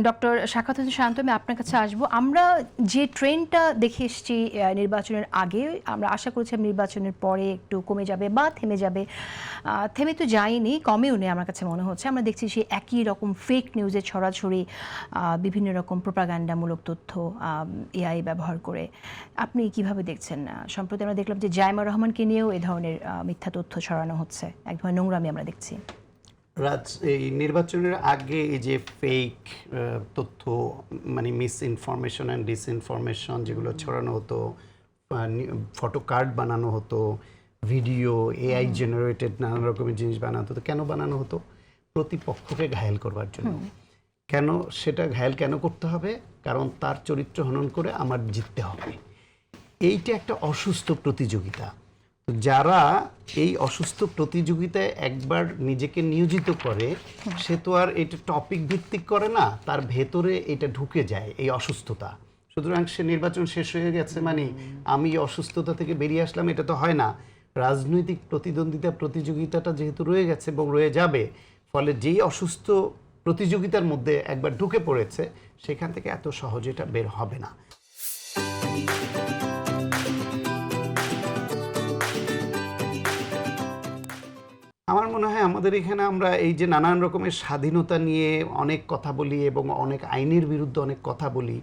Doctor শাখাত হোসেন শান্ত, আমি আপনার কাছে আসবো। আমরা যে ট্রেন্ডটা দেখে এসেছি নির্বাচনের আগে, আমরা আশা করেছিলাম নির্বাচনের পরে একটু কমে যাবে বা থেমে যাবে। থেমে তো যায়নি, কমেও নেই আমার কাছে মনে হচ্ছে। আমরা দেখছি সেই একই রকম ফেক নিউজের ছড়াছড়ি, বিভিন্ন রকম প্রোপাগান্ডামূলক তথ্য এআই ব্যবহার করে। আপনি কিভাবে দেখছেন? সম্প্রতি আমরা দেখলাম যে জাইমা রহমানকে নিয়েও এ ধরনের মিথ্যা তথ্য ছড়ানো হচ্ছে, এক ধরনের নোংরামি আমরা দেখছি। এই নির্বাচনের আগে এই যে ফেক তথ্য, মানে মিস ইনফরমেশন অ্যান্ড ডিসইনফরমেশন যেগুলো ছড়ানো হতো, ফটো কার্ড বানানো হতো, ভিডিও এআই জেনারেটেড নানান রকমের জিনিস বানানো হতো। কেন বানানো হতো? প্রতিপক্ষকে ঘায়েল করবার জন্য। কেন সেটা ঘায়েল কেন করতে হবে? কারণ তার চরিত্র হনন করে আমার জিততে হবে। এইটা একটা অসুস্থ প্রতিযোগিতা। যারা এই অসুস্থ প্রতিযোগিতায় একবার নিজেকে নিয়োজিত করে, সে তো আর এটা টপিক ভিত্তিক করে না, তার ভেতরে এটা ঢুকে যায় এই অসুস্থতা। সুতরাং সে নির্বাচন শেষ হয়ে গেছে মানে আমি অসুস্থতা থেকে বেরিয়ে আসলাম, এটা তো হয় না। রাজনৈতিক প্রতিদ্বন্দ্বিতা প্রতিযোগিতাটা যেহেতু রয়ে গেছে এবং রয়ে যাবে, ফলে যেই অসুস্থ প্রতিযোগিতার মধ্যে একবার ঢুকে পড়েছে, সেখান থেকে এত সহজে এটা বের হবে না। আমার মনে হয় আমাদের এখানে আমরা এই যে নানান রকমের স্বাধীনতা নিয়ে অনেক কথা বলি এবং অনেক আইনের বিরুদ্ধে অনেক কথা বলি,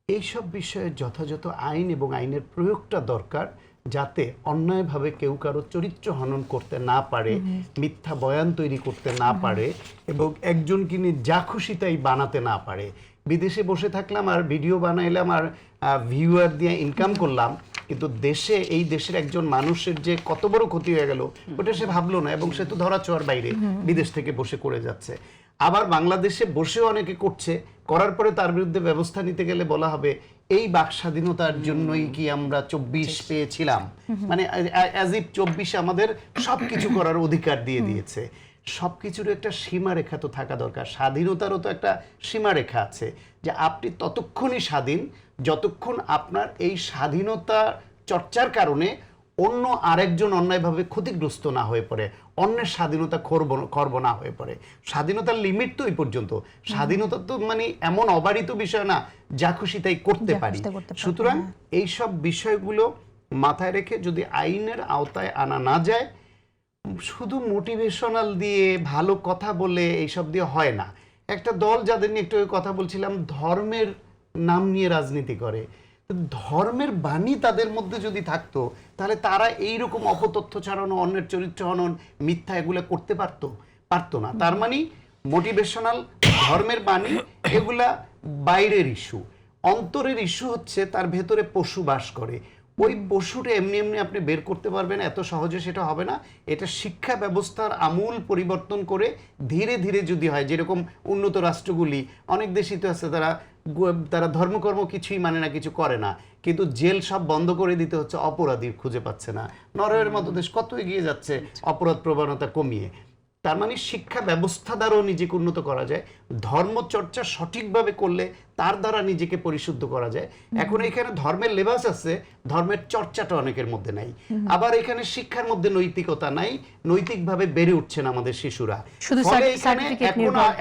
এইসব বিষয়ে যথাযথ আইন এবং আইনের প্রয়োগটা দরকার, যাতে অন্যায়ভাবে কেউ কারো চরিত্র হনন করতে না পারে, মিথ্যা বয়ান তৈরি করতে না পারে এবং একজনকে নিয়ে যা খুশি তাই বানাতে না পারে। বিদেশে বসে থাকলাম আর ভিডিও বানাইলাম আর ভিউয়ার দিয়ে ইনকাম করলাম, কিন্তু দেশে এই দেশের একজন মানুষের যে কত বড় ক্ষতি হয়ে গেল ওটা সে ভাবলো না, এবং সে তো ধরা ছোঁয়ার বাইরে বিদেশ থেকে বসে করে যাচ্ছে। আবার বাংলাদেশে বসেও অনেকে করছে, করার পরে তার বিরুদ্ধে ব্যবস্থা নিতে গেলে বলা হবে এই বাক স্বাধীনতার জন্যই কি আমরা 24 পেয়েছিলাম, মানে অ্যাজ ইফ 24 আমাদের সবকিছু করার অধিকার দিয়ে দিয়েছে। সবকিছুর একটা সীমারেখা তো থাকা দরকার, স্বাধীনতারও তো একটা সীমারেখা আছে, যে আপনি ততক্ষণই স্বাধীন যতক্ষণ আপনার এই স্বাধীনতা চর্চার কারণে অন্য আরেকজন অন্যায়ভাবে ক্ষতিগ্রস্ত না হয়ে পড়ে, অন্যের স্বাধীনতা খর্ব না হয়ে পড়ে। স্বাধীনতার লিমিট তো এই পর্যন্ত। স্বাধীনতা তো মানে এমন অবারিত বিষয় না যা খুশি তাই করতে পারি। সুতরাং এইসব বিষয়গুলো মাথায় রেখে যদি আইনের আওতায় আনা না যায়, শুধু মোটিভেশনাল দিয়ে ভালো কথা বলে এইসব দিয়ে হয় না। একটা দল যাদের নিয়ে একটু কথা বলছিলাম, ধর্মের নাম নিয়ে রাজনীতি করে। ধর্মের বাণী তাদের মধ্যে যদি থাকতো, তাহলে তারা এইরকম অপতথ্য ছড়ানো, অন্যের চরিত্র হনন, মিথ্যা এগুলো করতে পারতো না। তার মানে মোটিভেশনাল ধর্মের বাণী এগুলা বাইরের ইস্যু। অন্তরের ইস্যু হচ্ছে তার ভেতরে পশু বাস করে। ওই পশুটা এমনি এমনি আপনি বের করতে পারবেন এত সহজে সেটা হবে না। এটা শিক্ষা ব্যবস্থার আমূল পরিবর্তন করে ধীরে ধীরে যদি হয়, যেরকম উন্নত রাষ্ট্রগুলি, অনেক দেশই তো আছে তারা ধর্মকর্ম কিছুই মানে না, কিছু করে না, কিন্তু জেল সব বন্ধ করে দিতে হচ্ছে, অপরাধী খুঁজে পাচ্ছে না। নরওয়ের মতো দেশ কত এগিয়ে যাচ্ছে অপরাধ প্রবণতা কমিয়ে। তার মানে শিক্ষা ব্যবস্থা দ্বারাও নিজেকে উন্নত করা যায়, ধর্মচর্চা সঠিকভাবে করলে তার দ্বারা নিজেকে পরিশুদ্ধ করা যায়। এখন এখানে ধর্মের লেবাস আছে, ধর্মের চর্চাটা অনেকের মধ্যে নাই। আবার এখানে শিক্ষার মধ্যে নৈতিকতা নাই, নৈতিকভাবে বেড়ে উঠছে না আমাদের শিশুরা। ফলে এখানে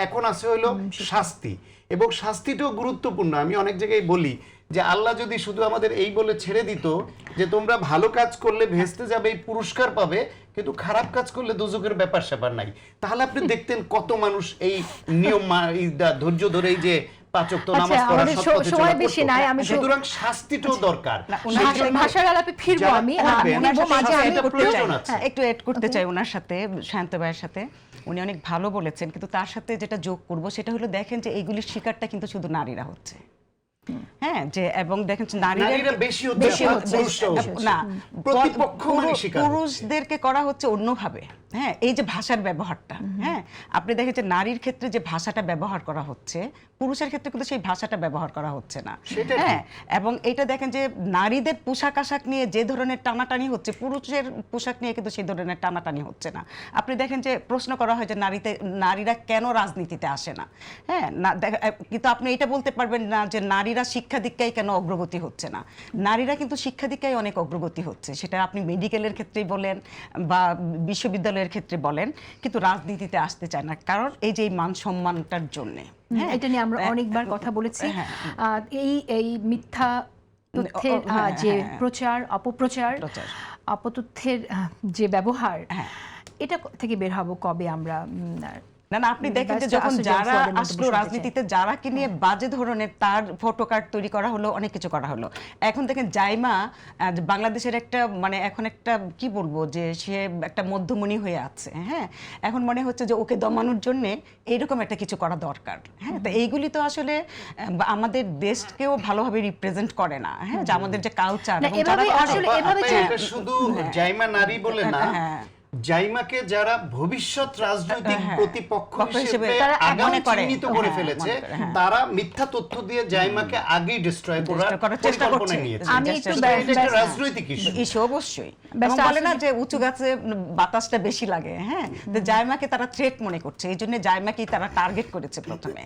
এখন আছে হইলো শাস্তি, এবং শাস্তিটাও গুরুত্বপূর্ণ। আমি অনেক জায়গায় বলি যে আল্লাহ যদি শুধু আমাদের এই বলে ছেড়ে দিত যে তোমরা ভালো কাজ করলে ভেস্তে যাবে, এই পুরস্কার পাবে, কিন্তু খারাপ কাজ করলে দুজকের ব্যাপার স্যাপার নাই, তাহলে আপনি দেখতেন কত মানুষ এই নিয়ম ধৈর্য ধরে এই যে পাঁচ ওয়াক্ত নামাজ পড়া, সময় বেশি নাই, আমি সুতরাং শাস্তিটাও দরকার। ভাষার আলাপে ফিরবো, আমি একটু এড করতে চাই ওনার সাথে, শান্ত ভাইয়ের সাথে। উনি অনেক ভালো বলেছেন, কিন্তু তার সাথে যেটা যোগ করব সেটা হলো, দেখেন যে এইগুলির শিকারটা কিন্তু শুধু নারীরা হচ্ছে। হ্যাঁ, যে এবং দেখেন নারীরা বেশি না, পুরুষদেরকে করা হচ্ছে অন্যভাবে। হ্যাঁ, এই যে ভাষার ব্যবহারটা, হ্যাঁ আপনি দেখেন যে নারীর ক্ষেত্রে যে ভাষাটা ব্যবহার করা হচ্ছে, পুরুষের ক্ষেত্রে কিন্তু সেই ভাষাটা ব্যবহার করা হচ্ছে না। হ্যাঁ, এবং এটা দেখেন যে নারীদের পোশাক আশাক নিয়ে যে ধরনের টানাটানি হচ্ছে, পুরুষের পোশাক নিয়ে কিন্তু সেই ধরনের টানাটানি হচ্ছে না। আপনি দেখেন যে প্রশ্ন করা হয় যে নারীরা কেন রাজনীতিতে আসে না। হ্যাঁ, কিন্তু আপনি এটা বলতে পারবেন না যে নারীরা শিক্ষা দীক্ষায় কেন অগ্রগতি হচ্ছে না। নারীরা কিন্তু শিক্ষা দীক্ষায় অনেক অগ্রগতি হচ্ছে, সেটা আপনি মেডিকেলের ক্ষেত্রেই বলেন বা বিশ্ববিদ্যালয়ের নির্বাচনের ক্ষেত্রে বলেন, কিন্তু রাজনীতিতে আসতে চায় না, কারণ এই যে এই মান সম্মানটার জন্য। এটা নিয়ে আমরা অনেকবার কথা বলেছি। এই মিথ্যা তথ্যের যে প্রচার, অপপ্রচার, অপতথ্যের যে ব্যবহার, এটা থেকে বের হব কবে আমরা? না না, আপনি দেখেন যে যখন যারা আসলো রাজনীতিতে, যারাকে নিয়ে বাজে ধরনের তার ফটো কার্ড তৈরি করা হলো, অনেক কিছু করা হলো। এখন দেখেন জাইমা বাংলাদেশের একটা মানে এখন একটা কি বলবো যে সে একটা মধ্যমণি হয়ে আছে। হ্যাঁ, এখন মনে হচ্ছে যে ওকে দমানোর জন্য এইরকম একটা কিছু করা দরকার। হ্যাঁ, তো এইগুলি তো আসলে আমাদের দেশকেও ভালোভাবে রিপ্রেজেন্ট করে না। হ্যাঁ, যে আমাদের যে কালচার, শুধু জাইমা নারী বলে না, জাইমাকে যারা ভবিষ্যৎ রাজনৈতিক প্রতিপক্ষ হিসেবে আগামী চিহ্নিত করে ফেলেছে, তারা মিথ্যা তথ্য দিয়ে জাইমাকে আগেই ডিস্ট্রয় করার চেষ্টা করছে। আমি একটু রাজনৈতিক ইস্যু অবশ্যই, বলে না যে উঁচু গাছে বাতাসটা বেশি লাগে। হ্যাঁ, তো জাইমাকে তারা থ্রেট মনে করছে, এই জন্য জাইমাকেই তারা টার্গেট করেছে প্রথমে।